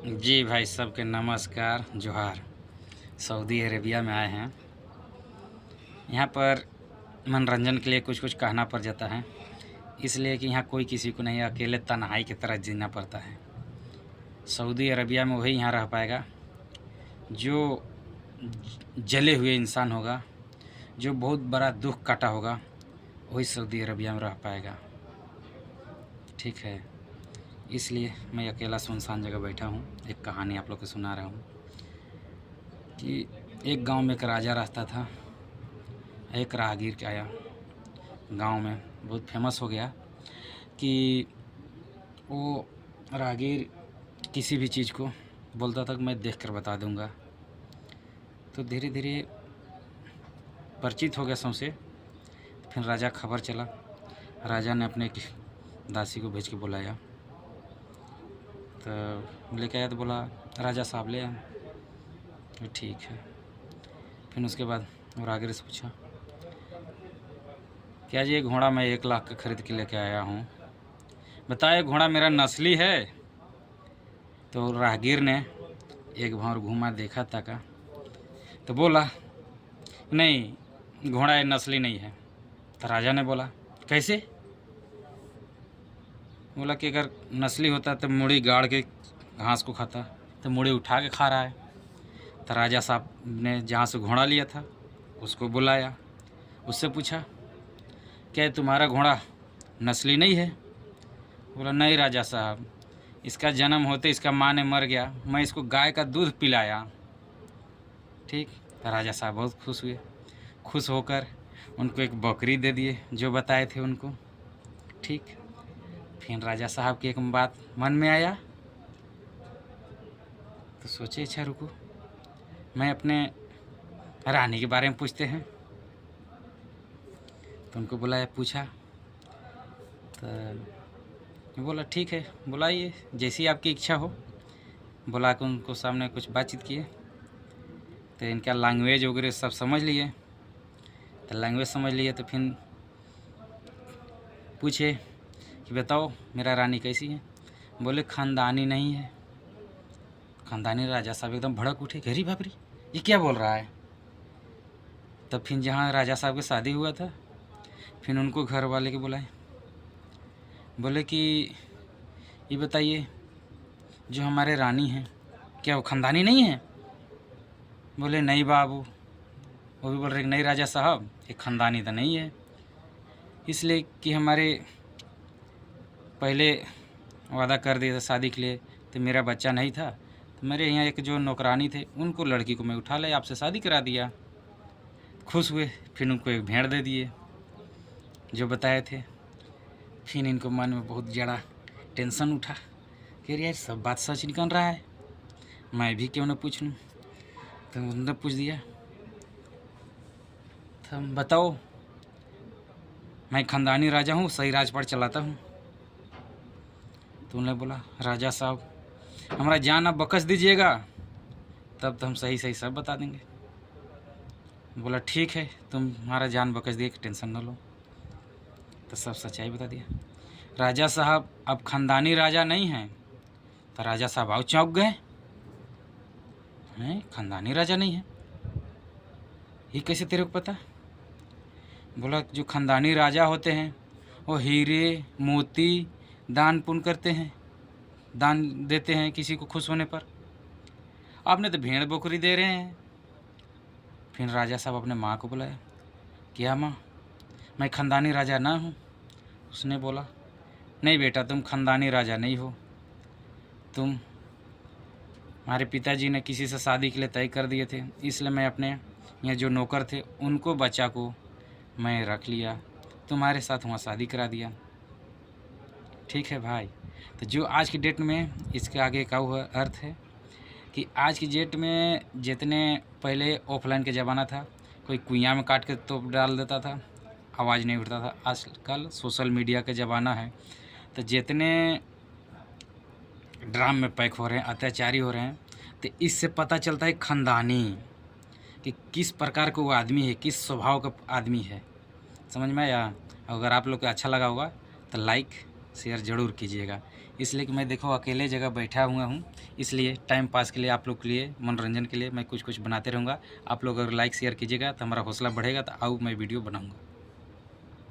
जी भाई सबके नमस्कार जोहार। सऊदी अरेबिया में आए हैं। यहाँ पर मनोरंजन के लिए कुछ कुछ कहना पड़ जाता है, इसलिए कि यहाँ कोई किसी को नहीं, अकेले तन्हाई की तरह जीना पड़ता है। सऊदी अरेबिया में वही यहाँ रह पाएगा जो जले हुए इंसान होगा, जो बहुत बड़ा दुख काटा होगा, वही सऊदी अरेबिया में रह पाएगा। ठीक है, इसलिए मैं अकेला सुनसान जगह बैठा हूँ। एक कहानी आप लोग को सुना रहा हूँ कि एक गांव में एक राजा रहता था। एक राहगीर के आया गांव में, बहुत फेमस हो गया कि वो राहगीर किसी भी चीज़ को बोलता था कि मैं देख कर बता दूंगा। तो धीरे धीरे परिचित हो गया सौंसे। फिर राजा खबर चला, राजा ने अपने एक दासी को भेज के बुलाया। तो लेके आया तो बोला राजा साहब ले आए। तो ठीक है। फिर उसके बाद वो राहगीर से पूछा, क्या जी ये घोड़ा मैं 1 लाख का खरीद के लेके आया हूँ, बताए घोड़ा मेरा नस्ली है? तो राहगीर ने एक भौर घूमा, देखा ताका, तो बोला नहीं घोड़ा ये नस्ली नहीं है। तो राजा ने बोला कैसे? बोला कि अगर नस्ली होता तो मूड़ी गाड़ के घास को खाता, तो मूड़ी उठा के खा रहा है। तो राजा साहब ने जहाँ से घोड़ा लिया था उसको बुलाया, उससे पूछा क्या तुम्हारा घोड़ा नस्ली नहीं है? बोला नहीं राजा साहब, इसका जन्म होते इसका माँ ने मर गया, मैं इसको गाय का दूध पिलाया। ठीक। तो राजा साहब बहुत खुश हुए। खुश होकर उनको एक बकरी दे दिए जो बताए थे उनको। ठीक। फिर राजा साहब की एक बात मन में आया, तो सोचे अच्छा रुको, मैं अपने रानी के बारे में पूछते हैं। तो उनको बुलाया, पूछा। तो बोला ठीक है बुलाइए, जैसी आपकी इच्छा हो। बुला कर उनको सामने कुछ बातचीत किए। तो इनका लैंग्वेज वगैरह सब समझ लिए। तो लैंग्वेज समझ लिए तो फिर पूछे कि बताओ मेरा रानी कैसी है? बोले ख़ानदानी नहीं है। ख़ानदानी? राजा साहब एकदम भड़क उठे, गरी बाबरी ये क्या बोल रहा है? तब फिर जहाँ राजा साहब की शादी हुआ था, फिर उनको घर वाले के बुलाए, बोले कि ये बताइए जो हमारे रानी हैं क्या वो ख़ानदानी नहीं है? बोले नहीं बाबू। वो भी बोल रहे नहीं राजा साहब ये ख़ानदानी तो नहीं है, इसलिए कि हमारे पहले वादा कर दिया था शादी के लिए, तो मेरा बच्चा नहीं था, तो मेरे यहाँ एक जो नौकरानी थे उनको लड़की को मैं उठा ले आपसे शादी करा दिया। खुश हुए, फिर उनको एक भेड़ दे दिए जो बताए थे। फिर इनको मन में बहुत ज़्यादा टेंशन उठा कि यार सब बात सच निकल रहा है, मैं भी क्यों ना पूछ लूँ। तो उन्होंने पूछ दिया, तो बताओ मैं ख़ानदानी राजा हूँ, सही राजपाट चलाता हूँ। तो उन्होंने बोला राजा साहब हमारा जान आप बकस दीजिएगा, तब तो हम सही सही सब बता देंगे। बोला ठीक है तुम्हारा जान बकस दिए, टेंशन न लो। तो सब सच्चाई बता दिया। राजा साहब अब ख़ानदानी राजा नहीं हैं। तो राजा साहब आओ चौंक गए, हैं ख़ानदानी राजा नहीं है, ये कैसे तेरे को पता? बोला जो ख़ानदानी राजा होते हैं वो हीरे मोती दान पुण्य करते हैं, दान देते हैं किसी को खुश होने पर, आपने तो भेड़ बकरी दे रहे हैं। फिर राजा साहब अपने माँ को बुलाया, क्या माँ मैं ख़ानदानी राजा ना हूँ? उसने बोला नहीं बेटा तुम ख़ानदानी राजा नहीं हो, तुम हमारे पिताजी ने किसी से शादी के लिए तय कर दिए थे, इसलिए मैं अपने यहाँ जो नौकर थे उनको बच्चा को मैं रख लिया, तुम्हारे साथ वहाँ शादी करा दिया। ठीक है भाई। तो जो आज की डेट में इसके आगे का हुआ अर्थ है कि आज की डेट में जितने पहले ऑफलाइन के ज़माना था, कोई कुइयाँ में काट के तोप डाल देता था, आवाज़ नहीं उठता था। आजकल सोशल मीडिया का ज़माना है, तो जितने ड्राम में पैक हो रहे हैं, अत्याचारी हो रहे हैं, तो इससे पता चलता है ख़ानदानी कि किस प्रकार का वो आदमी है, किस स्वभाव का आदमी है। समझ में आया? अगर आप लोग को अच्छा लगा होगा तो लाइक शेयर ज़रूर कीजिएगा। इसलिए कि मैं देखो अकेले जगह बैठा हुआ हूँ, इसलिए टाइम पास के लिए, आप लोग के लिए, मनोरंजन के लिए मैं कुछ कुछ बनाते रहूँगा। आप लोग अगर लाइक शेयर कीजिएगा तो हमारा हौसला बढ़ेगा, तो आओ मैं वीडियो बनाऊँगा।